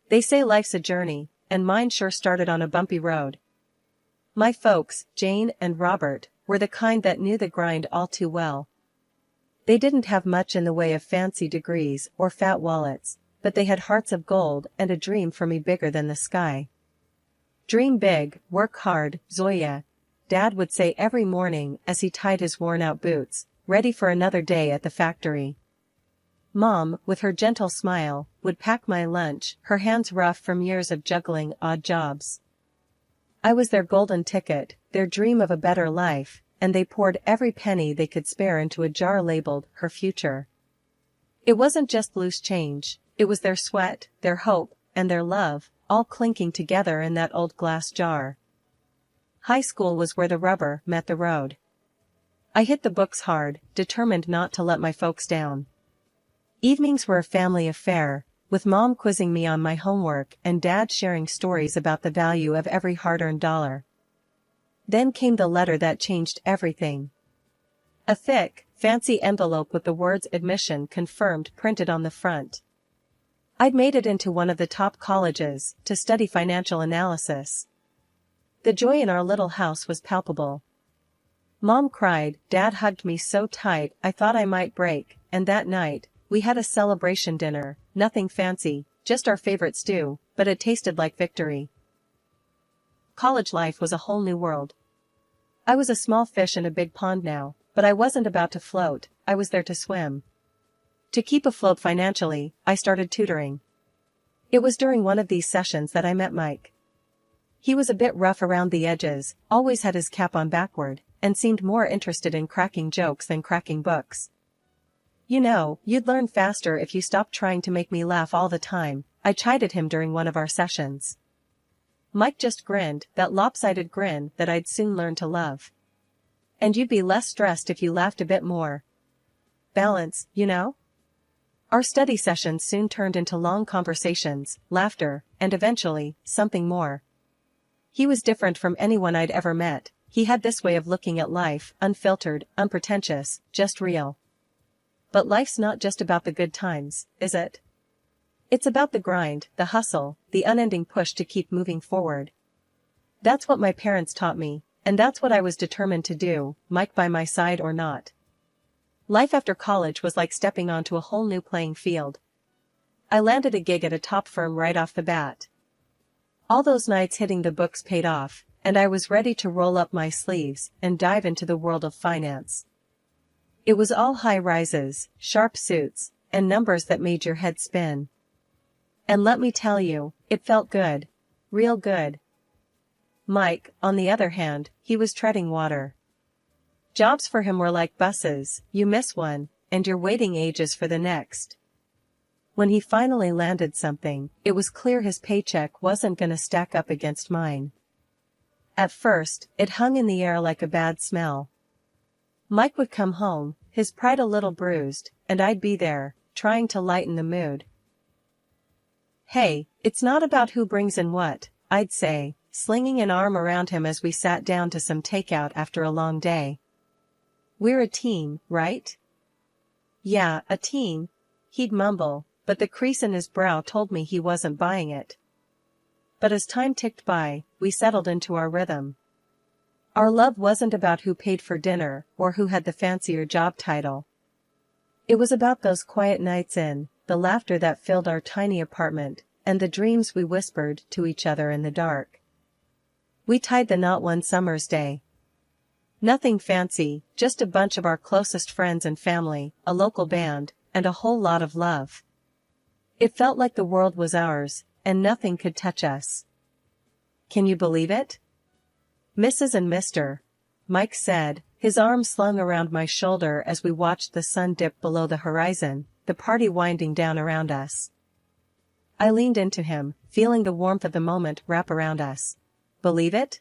They say life's a journey, and mine sure started on a bumpy road. My folks, Jane and Robert, were the kind that knew the grind all too well. They didn't have much in the way of fancy degrees or fat wallets, but they had hearts of gold and a dream for me bigger than the sky. Dream big, work hard, Zoya, Dad would say every morning as he tied his worn-out boots, ready for another day at the factory. Mom, with her gentle smile, would pack my lunch, her hands rough from years of juggling odd jobs. I was their golden ticket, their dream of a better life, and they poured every penny they could spare into a jar labeled "Her Future." It wasn't just loose change, it was their sweat, their hope, and their love, all clinking together in that old glass jar. High school was where the rubber met the road. I hit the books hard, determined not to let my folks down. Evenings were a family affair, with Mom quizzing me on my homework and Dad sharing stories about the value of every hard-earned dollar. Then came the letter that changed everything. A thick, fancy envelope with the words "Admission Confirmed" printed on the front. I'd made it into one of the top colleges, to study financial analysis. The joy in our little house was palpable. Mom cried, Dad hugged me so tight I thought I might break, and that night, we had a celebration dinner, nothing fancy, just our favorite stew, but it tasted like victory. College life was a whole new world. I was a small fish in a big pond now, but I wasn't about to float, I was there to swim. To keep afloat financially, I started tutoring. It was during one of these sessions that I met Mike. He was a bit rough around the edges, always had his cap on backward, and seemed more interested in cracking jokes than cracking books. You know, you'd learn faster if you stopped trying to make me laugh all the time, I chided him during one of our sessions. Mike just grinned, that lopsided grin that I'd soon learn to love. And you'd be less stressed if you laughed a bit more. Balance, you know? Our study sessions soon turned into long conversations, laughter, and eventually, something more. He was different from anyone I'd ever met, he had this way of looking at life, unfiltered, unpretentious, just real. But life's not just about the good times, is it? It's about the grind, the hustle, the unending push to keep moving forward. That's what my parents taught me, and that's what I was determined to do, Mike by my side or not. Life after college was like stepping onto a whole new playing field. I landed a gig at a top firm right off the bat. All those nights hitting the books paid off, and I was ready to roll up my sleeves and dive into the world of finance. It was all high rises, sharp suits, and numbers that made your head spin. And let me tell you, it felt good. Real good. Mike, on the other hand, he was treading water. Jobs for him were like buses, you miss one, and you're waiting ages for the next. When he finally landed something, it was clear his paycheck wasn't gonna stack up against mine. At first, it hung in the air like a bad smell. Mike would come home, his pride a little bruised, and I'd be there, trying to lighten the mood. Hey, it's not about who brings in what, I'd say, slinging an arm around him as we sat down to some takeout after a long day. We're a team, right? Yeah, a team, he'd mumble, but the crease in his brow told me he wasn't buying it. But as time ticked by, we settled into our rhythm. Our love wasn't about who paid for dinner or who had the fancier job title. It was about those quiet nights in, the laughter that filled our tiny apartment, and the dreams we whispered to each other in the dark. We tied the knot one summer's day. Nothing fancy, just a bunch of our closest friends and family, a local band, and a whole lot of love. It felt like the world was ours, and nothing could touch us. Can you believe it? Mrs. and Mr. Mike said, his arm slung around my shoulder as we watched the sun dip below the horizon, the party winding down around us. I leaned into him, feeling the warmth of the moment wrap around us. Believe it?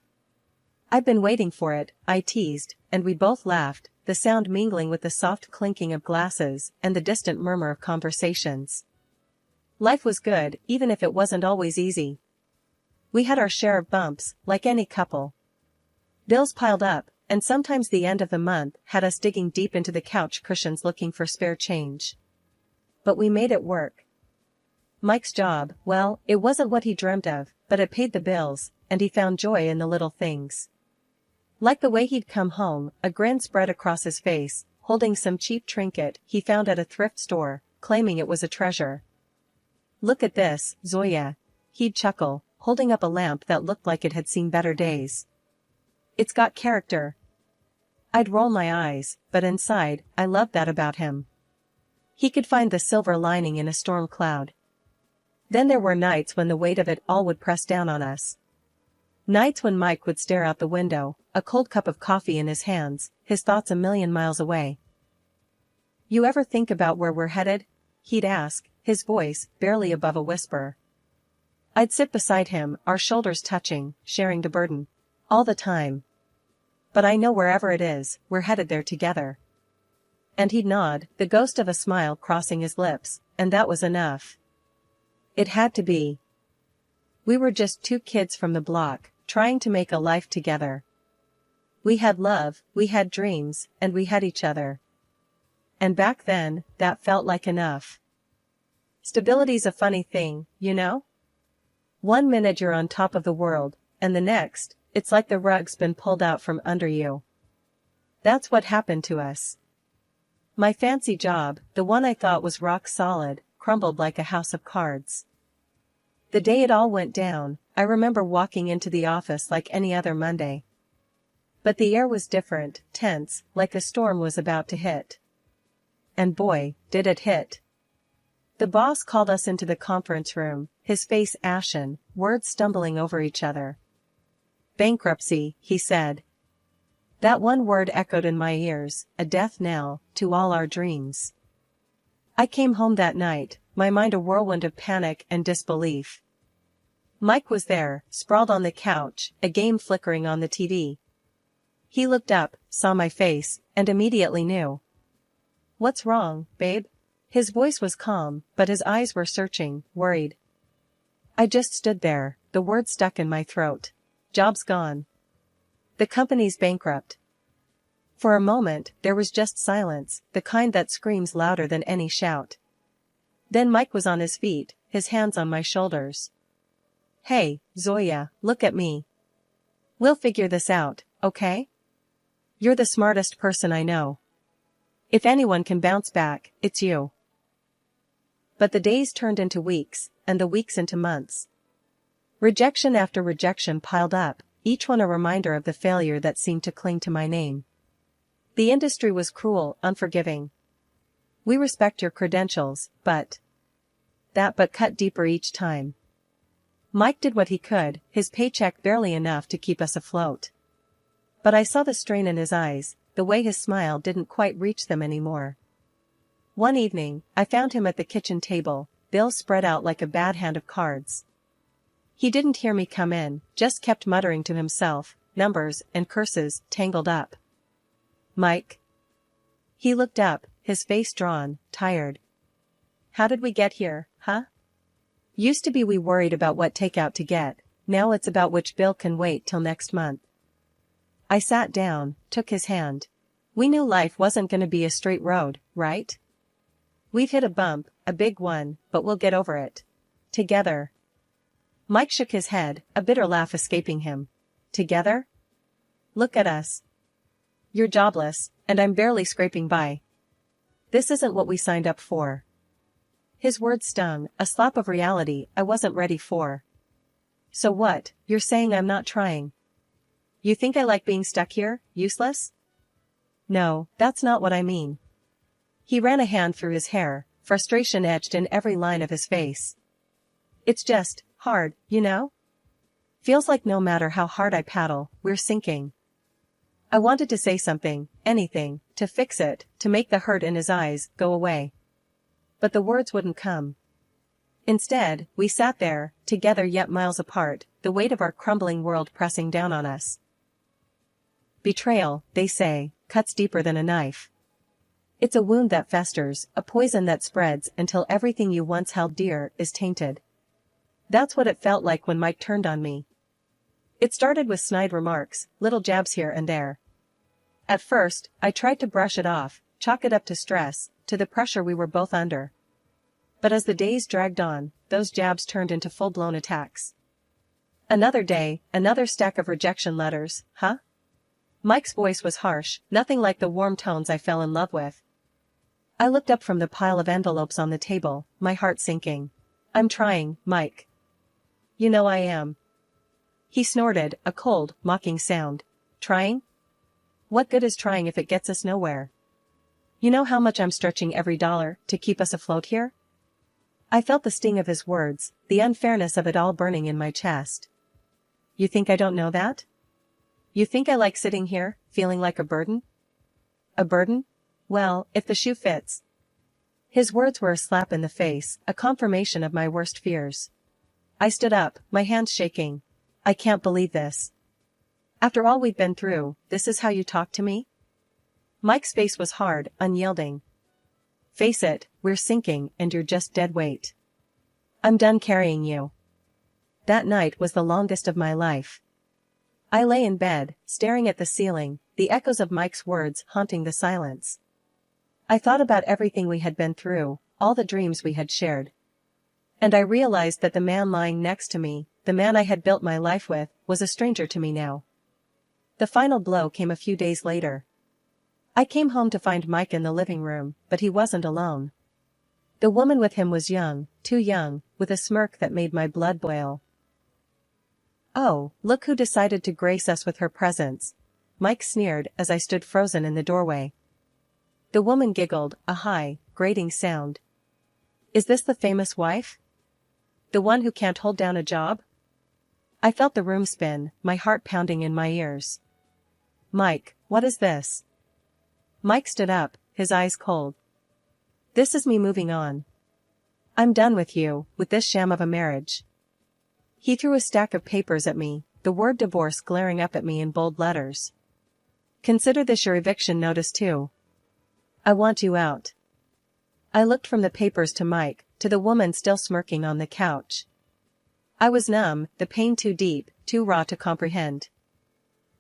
I've been waiting for it, I teased, and we both laughed, the sound mingling with the soft clinking of glasses and the distant murmur of conversations. Life was good, even if it wasn't always easy. We had our share of bumps, like any couple. Bills piled up, and sometimes the end of the month had us digging deep into the couch cushions looking for spare change. But we made it work. Mike's job, well, it wasn't what he dreamt of, but it paid the bills, and he found joy in the little things. Like the way he'd come home, a grin spread across his face, holding some cheap trinket he found at a thrift store, claiming it was a treasure. "Look at this, Zoya," he'd chuckle, holding up a lamp that looked like it had seen better days. "It's got character." I'd roll my eyes, but inside, I loved that about him. He could find the silver lining in a storm cloud. Then there were nights when the weight of it all would press down on us. Nights when Mike would stare out the window, a cold cup of coffee in his hands, his thoughts a million miles away. "You ever think about where we're headed?" he'd ask, his voice barely above a whisper. I'd sit beside him, our shoulders touching, sharing the burden. "All the time. But I know wherever it is, we're headed there together." And he'd nod, the ghost of a smile crossing his lips, and that was enough. It had to be. We were just two kids from the block, trying to make a life together. We had love, we had dreams, and we had each other. And back then, that felt like enough. Stability's a funny thing, you know? One minute you're on top of the world, and the next, it's like the rug's been pulled out from under you. That's what happened to us. My fancy job, the one I thought was rock solid, crumbled like a house of cards. The day it all went down, I remember walking into the office like any other Monday. But the air was different, tense, like a storm was about to hit. And boy, did it hit. The boss called us into the conference room, his face ashen, words stumbling over each other. "Bankruptcy," he said. That one word echoed in my ears, a death knell to all our dreams. I came home that night, my mind a whirlwind of panic and disbelief. Mike was there, sprawled on the couch, a game flickering on the TV. He looked up, saw my face, and immediately knew. "What's wrong, babe?" His voice was calm, but his eyes were searching, worried. I just stood there, the words stuck in my throat. "Job's gone. The company's bankrupt." For a moment, there was just silence, the kind that screams louder than any shout. Then Mike was on his feet, his hands on my shoulders. "Hey, Zoya, look at me. We'll figure this out, okay? You're the smartest person I know. If anyone can bounce back, it's you." But the days turned into weeks, and the weeks into months. Rejection after rejection piled up, each one a reminder of the failure that seemed to cling to my name. The industry was cruel, unforgiving. "We respect your credentials, but..." That but cut deeper each time. Mike did what he could, his paycheck barely enough to keep us afloat. But I saw the strain in his eyes, the way his smile didn't quite reach them anymore. One evening, I found him at the kitchen table, bills spread out like a bad hand of cards. He didn't hear me come in, just kept muttering to himself, numbers and curses tangled up. "Mike?" He looked up, his face drawn, tired. "How did we get here, huh? Used to be we worried about what takeout to get, now it's about which bill can wait till next month." I sat down, took his hand. "We knew life wasn't gonna be a straight road, right? We've hit a bump, a big one, but we'll get over it. Together." Mike shook his head, a bitter laugh escaping him. "Together? Look at us. You're jobless, and I'm barely scraping by. This isn't what we signed up for." His words stung, a slap of reality I wasn't ready for. "So what, you're saying I'm not trying? You think I like being stuck here, useless?" "No, that's not what I mean." He ran a hand through his hair, frustration etched in every line of his face. "It's just hard, you know? Feels like no matter how hard I paddle, we're sinking." I wanted to say something, anything, to fix it, to make the hurt in his eyes go away. But the words wouldn't come. Instead, we sat there, together yet miles apart, the weight of our crumbling world pressing down on us. Betrayal, they say, cuts deeper than a knife. It's a wound that festers, a poison that spreads until everything you once held dear is tainted. That's what it felt like when Mike turned on me. It started with snide remarks, little jabs here and there. At first, I tried to brush it off, chalk it up to stress, to the pressure we were both under. But as the days dragged on, those jabs turned into full-blown attacks. Another day, another stack of rejection letters, huh? Mike's voice was harsh, nothing like the warm tones I fell in love with. I looked up from the pile of envelopes on the table, my heart sinking. I'm trying, Mike. You know I am. He snorted, a cold, mocking sound. Trying? What good is trying if it gets us nowhere? You know how much I'm stretching every dollar to keep us afloat here? I felt the sting of his words, the unfairness of it all burning in my chest. You think I don't know that? You think I like sitting here, feeling like a burden? A burden? Well, if the shoe fits. His words were a slap in the face, a confirmation of my worst fears. I stood up, my hands shaking. I can't believe this. After all we've been through, this is how you talk to me? Mike's face was hard, unyielding. Face it, we're sinking and you're just dead weight. I'm done carrying you. That night was the longest of my life. I lay in bed, staring at the ceiling, the echoes of Mike's words haunting the silence. I thought about everything we had been through, all the dreams we had shared. And I realized that the man lying next to me, the man I had built my life with, was a stranger to me now. The final blow came a few days later. I came home to find Mike in the living room, but he wasn't alone. The woman with him was young, too young, with a smirk that made my blood boil. Oh, look who decided to grace us with her presence, Mike sneered as I stood frozen in the doorway. The woman giggled, a high, grating sound. Is this the famous wife? The one who can't hold down a job? I felt the room spin, my heart pounding in my ears. Mike, what is this? Mike stood up, his eyes cold. This is me moving on. I'm done with you, with this sham of a marriage. He threw a stack of papers at me, the word divorce glaring up at me in bold letters. Consider this your eviction notice too. I want you out. I looked from the papers to Mike, to the woman still smirking on the couch. I was numb, the pain too deep, too raw to comprehend.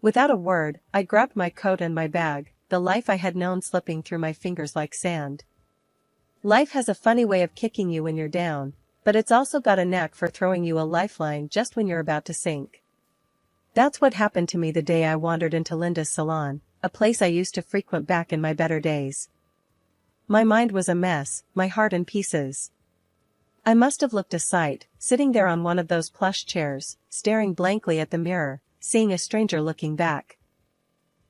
Without a word, I grabbed my coat and my bag, the life I had known slipping through my fingers like sand. Life has a funny way of kicking you when you're down, but it's also got a knack for throwing you a lifeline just when you're about to sink. That's what happened to me the day I wandered into Linda's salon, a place I used to frequent back in my better days. My mind was a mess, my heart in pieces. I must have looked a sight, sitting there on one of those plush chairs, staring blankly at the mirror, seeing a stranger looking back.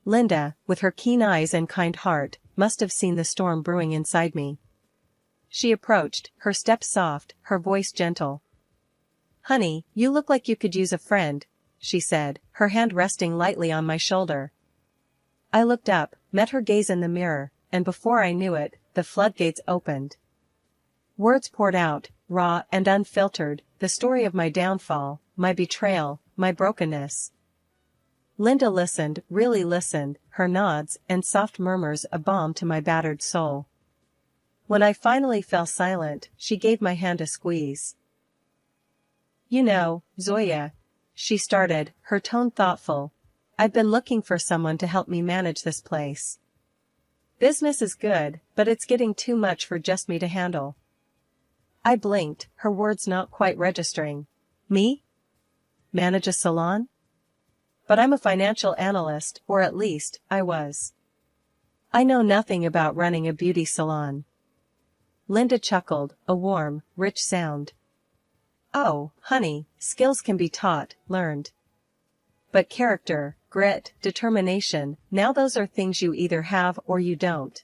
Linda, with her keen eyes and kind heart, must have seen the storm brewing inside me. She approached, her step soft, her voice gentle. Honey, you look like you could use a friend, she said, her hand resting lightly on my shoulder. I looked up, met her gaze in the mirror, and before I knew it, the floodgates opened. Words poured out, raw and unfiltered, the story of my downfall, my betrayal, my brokenness. Linda listened, really listened, her nods and soft murmurs a balm to my battered soul. When I finally fell silent, she gave my hand a squeeze. You know, Zoya, she started, her tone thoughtful, I've been looking for someone to help me manage this place. Business is good, but it's getting too much for just me to handle. I blinked, her words not quite registering. Me? Manage a salon? But I'm a financial analyst, or at least, I was. I know nothing about running a beauty salon. Linda chuckled, a warm, rich sound. Oh, honey, skills can be taught, learned. But character, grit, determination, now those are things you either have or you don't.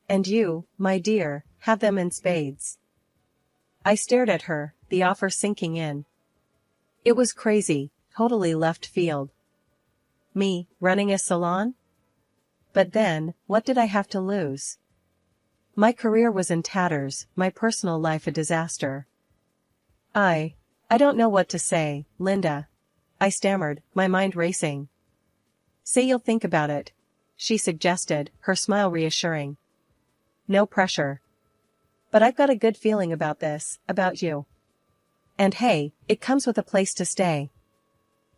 And you, my dear, have them in spades. I stared at her, the offer sinking in. It was crazy, totally left field. Me, running a salon? But then, what did I have to lose? My career was in tatters, my personal life a disaster. I don't know what to say, Linda. I stammered, my mind racing. Say you'll think about it, she suggested, her smile reassuring. No pressure. But I've got a good feeling about this, about you. And hey, it comes with a place to stay.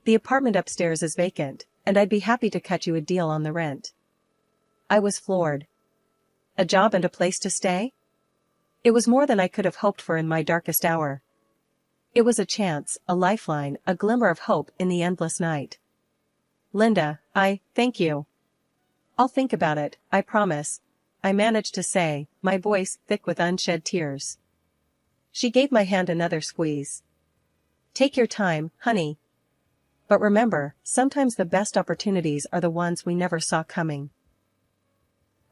The apartment upstairs is vacant, and I'd be happy to cut you a deal on the rent. I was floored. A job and a place to stay? It was more than I could have hoped for in my darkest hour. It was a chance, a lifeline, a glimmer of hope in the endless night. Linda, thank you. I'll think about it, I promise, I managed to say, my voice thick with unshed tears. She gave my hand another squeeze. Take your time, honey. But remember, sometimes the best opportunities are the ones we never saw coming.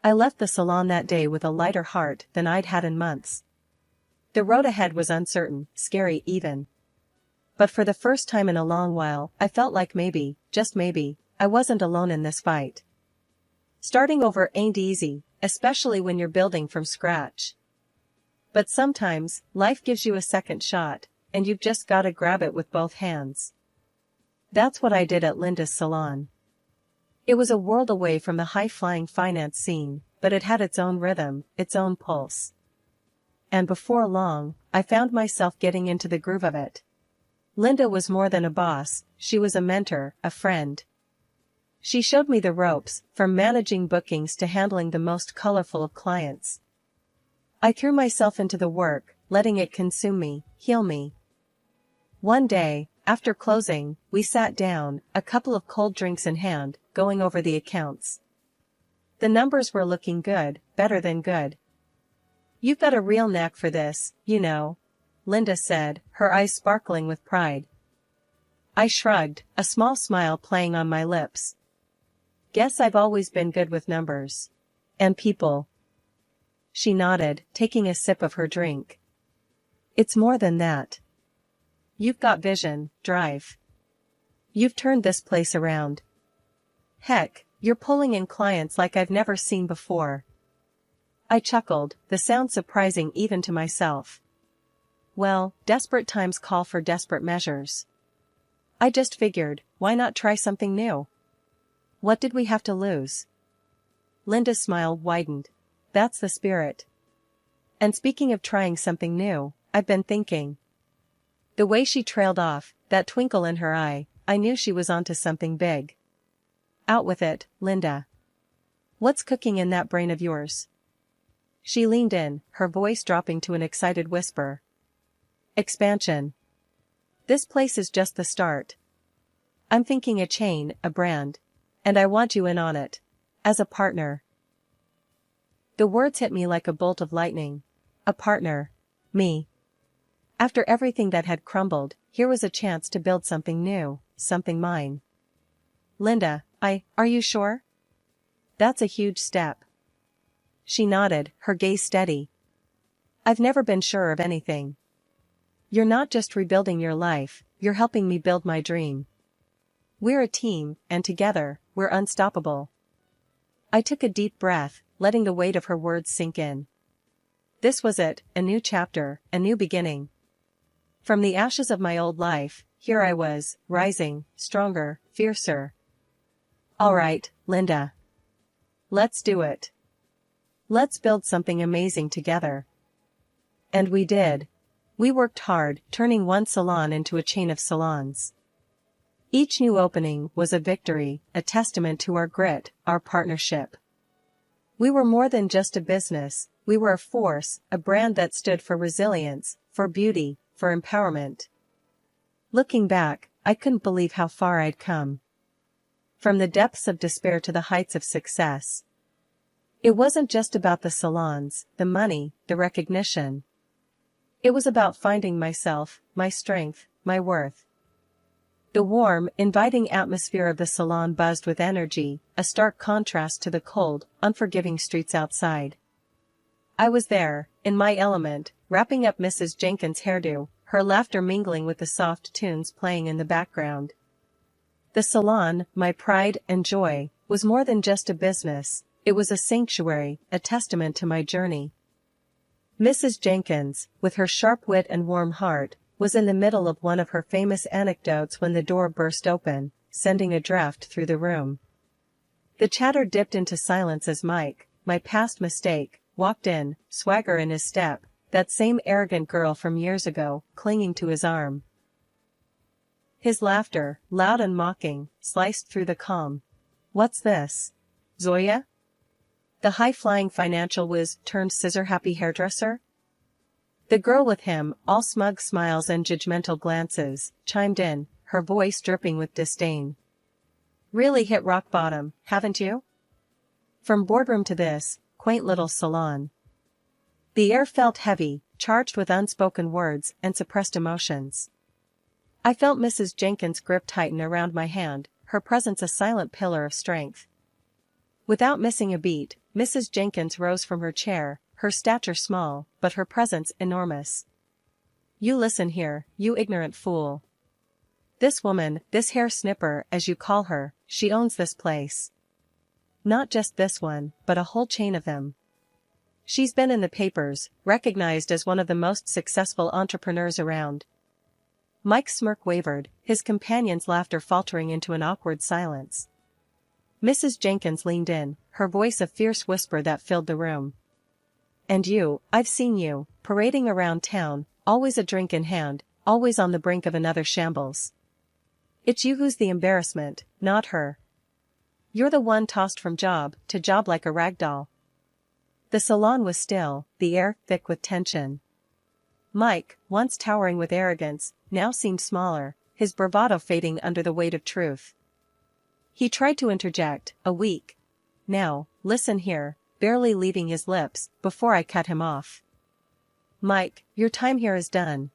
I left the salon that day with a lighter heart than I'd had in months. The road ahead was uncertain, scary even. But for the first time in a long while, I felt like maybe, just maybe, I wasn't alone in this fight. Starting over ain't easy, especially when you're building from scratch. But sometimes, life gives you a second shot, and you've just gotta grab it with both hands. That's what I did at Linda's salon. It was a world away from the high-flying finance scene, but it had its own rhythm, its own pulse. And before long, I found myself getting into the groove of it. Linda was more than a boss, she was a mentor, a friend. She showed me the ropes, from managing bookings to handling the most colorful of clients. I threw myself into the work, letting it consume me, heal me. One day, after closing, we sat down, a couple of cold drinks in hand, going over the accounts. The numbers were looking good, better than good. You've got a real knack for this, you know, Linda said, her eyes sparkling with pride. I shrugged, a small smile playing on my lips. Guess I've always been good with numbers. And people. She nodded, taking a sip of her drink. It's more than that. You've got vision, drive. You've turned this place around. Heck, you're pulling in clients like I've never seen before. I chuckled, the sound surprising even to myself. Well, desperate times call for desperate measures. I just figured, why not try something new? What did we have to lose? Linda's smile widened. That's the spirit. And speaking of trying something new, I've been thinking. The way she trailed off, that twinkle in her eye, I knew she was onto something big. Out with it, Linda. What's cooking in that brain of yours? She leaned in, her voice dropping to an excited whisper. Expansion. This place is just the start. I'm thinking a chain, a brand. And I want you in on it. As a partner. The words hit me like a bolt of lightning. A partner. Me. After everything that had crumbled, here was a chance to build something new, something mine. Linda, are you sure? That's a huge step. She nodded, her gaze steady. I've never been sure of anything. You're not just rebuilding your life, you're helping me build my dream. We're a team, and together, we're unstoppable. I took a deep breath, letting the weight of her words sink in. This was it, a new chapter, a new beginning. From the ashes of my old life, here I was, rising, stronger, fiercer. All right, Linda. Let's do it. Let's build something amazing together. And we did. We worked hard, turning one salon into a chain of salons. Each new opening was a victory, a testament to our grit, our partnership. We were more than just a business, we were a force, a brand that stood for resilience, for beauty, for empowerment. Looking back, I couldn't believe how far I'd come. From the depths of despair to the heights of success. It wasn't just about the salons, the money, the recognition. It was about finding myself, my strength, my worth. The warm, inviting atmosphere of the salon buzzed with energy, a stark contrast to the cold, unforgiving streets outside. I was there, in my element, wrapping up Mrs. Jenkins' hairdo, her laughter mingling with the soft tunes playing in the background. The salon, my pride and joy, was more than just a business, it was a sanctuary, a testament to my journey. Mrs. Jenkins, with her sharp wit and warm heart, was in the middle of one of her famous anecdotes when the door burst open, sending a draft through the room. The chatter dipped into silence as Mike, my past mistake, walked in, swagger in his step, that same arrogant girl from years ago, clinging to his arm. His laughter, loud and mocking, sliced through the calm. What's this? Zoya? The high-flying financial whiz turned scissor-happy hairdresser? The girl with him, all smug smiles and judgmental glances, chimed in, her voice dripping with disdain. Really hit rock bottom, haven't you? From boardroom to this quaint little salon. The air felt heavy, charged with unspoken words and suppressed emotions. I felt Mrs. Jenkins' grip tighten around my hand, her presence a silent pillar of strength. Without missing a beat, Mrs. Jenkins rose from her chair, her stature small, but her presence enormous. You listen here, you ignorant fool. This woman, this hair snipper as you call her, she owns this place. Not just this one, but a whole chain of them. She's been in the papers, recognized as one of the most successful entrepreneurs around. Mike's smirk wavered, his companion's laughter faltering into an awkward silence. Mrs. Jenkins leaned in, her voice a fierce whisper that filled the room. And you, I've seen you, parading around town, always a drink in hand, always on the brink of another shambles. It's you who's the embarrassment, not her. You're the one tossed from job to job like a rag doll. The salon was still, the air thick with tension. Mike, once towering with arrogance, now seemed smaller, his bravado fading under the weight of truth. He tried to interject, a weak. Now, listen here, barely leaving his lips, before I cut him off. Mike, your time here is done.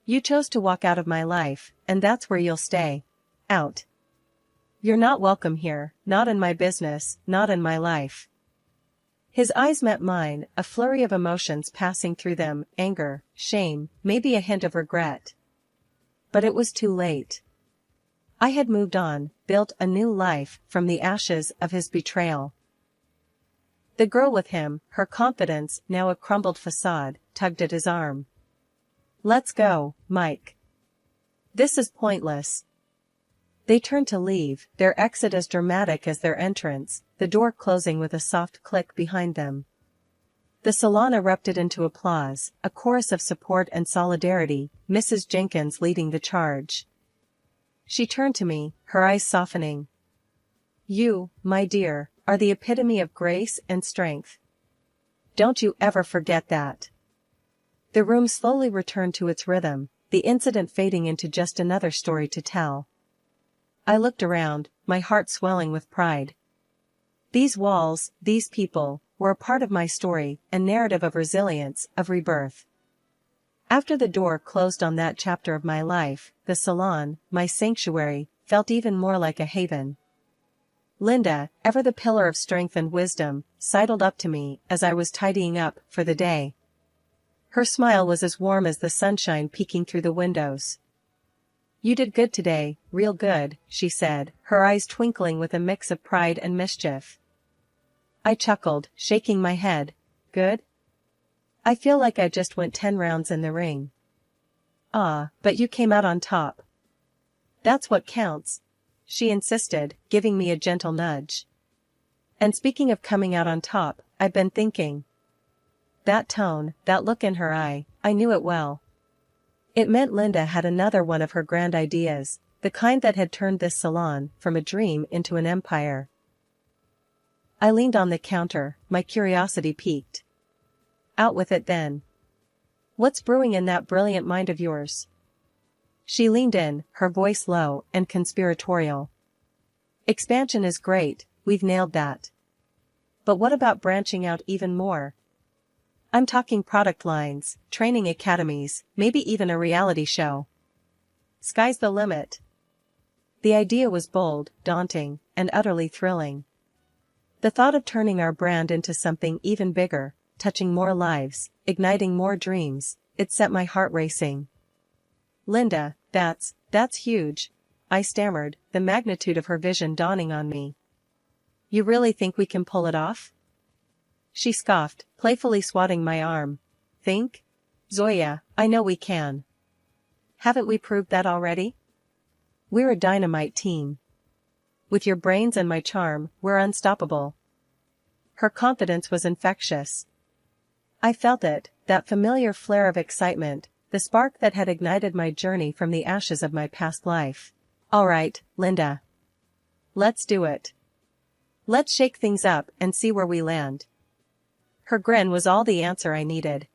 You chose to walk out of my life, and that's where you'll stay. Out. You're not welcome here, not in my business, not in my life. His eyes met mine, a flurry of emotions passing through them, anger, shame, maybe a hint of regret. But it was too late. I had moved on, built a new life from the ashes of his betrayal. The girl with him, her confidence now a crumbled facade, tugged at his arm. Let's go, Mike. This is pointless. They turned to leave, their exit as dramatic as their entrance, the door closing with a soft click behind them. The salon erupted into applause, a chorus of support and solidarity, Mrs. Jenkins leading the charge. She turned to me, her eyes softening. You, my dear, are the epitome of grace and strength. Don't you ever forget that. The room slowly returned to its rhythm, the incident fading into just another story to tell. I looked around, my heart swelling with pride. These walls, these people, were a part of my story, a narrative of resilience, of rebirth. After the door closed on that chapter of my life, the salon, my sanctuary, felt even more like a haven. Linda, ever the pillar of strength and wisdom, sidled up to me as I was tidying up for the day. Her smile was as warm as the sunshine peeking through the windows. You did good today, real good, she said, her eyes twinkling with a mix of pride and mischief. I chuckled, shaking my head. Good? I feel like I just went 10 rounds in the ring. Ah, but you came out on top. That's what counts, she insisted, giving me a gentle nudge. And speaking of coming out on top, I've been thinking. That tone, that look in her eye, I knew it well. It meant Linda had another one of her grand ideas, the kind that had turned this salon from a dream into an empire. I leaned on the counter, my curiosity piqued. Out with it then. What's brewing in that brilliant mind of yours? She leaned in, her voice low and conspiratorial. Expansion is great, we've nailed that. But what about branching out even more? I'm talking product lines, training academies, maybe even a reality show. Sky's the limit. The idea was bold, daunting, and utterly thrilling. The thought of turning our brand into something even bigger, touching more lives, igniting more dreams, it set my heart racing. Linda, that's huge, I stammered, the magnitude of her vision dawning on me. You really think we can pull it off? She scoffed, playfully swatting my arm. Think? Zoya, I know we can. Haven't we proved that already? We're a dynamite team. With your brains and my charm, we're unstoppable. Her confidence was infectious. I felt it, that familiar flare of excitement, the spark that had ignited my journey from the ashes of my past life. All right, Linda. Let's do it. Let's shake things up and see where we land. Her grin was all the answer I needed.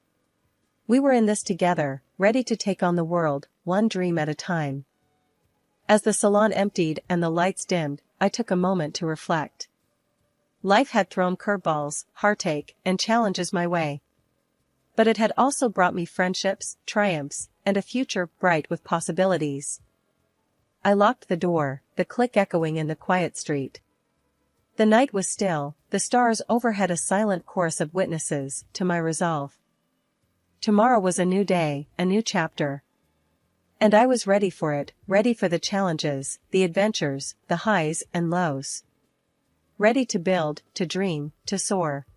We were in this together, ready to take on the world, one dream at a time. As the salon emptied and the lights dimmed, I took a moment to reflect. Life had thrown curveballs, heartache, and challenges my way. But it had also brought me friendships, triumphs, and a future bright with possibilities. I locked the door, the click echoing in the quiet street. The night was still, the stars overhead a silent chorus of witnesses to my resolve. Tomorrow was a new day, a new chapter. And I was ready for it, ready for the challenges, the adventures, the highs and lows. Ready to build, to dream, to soar.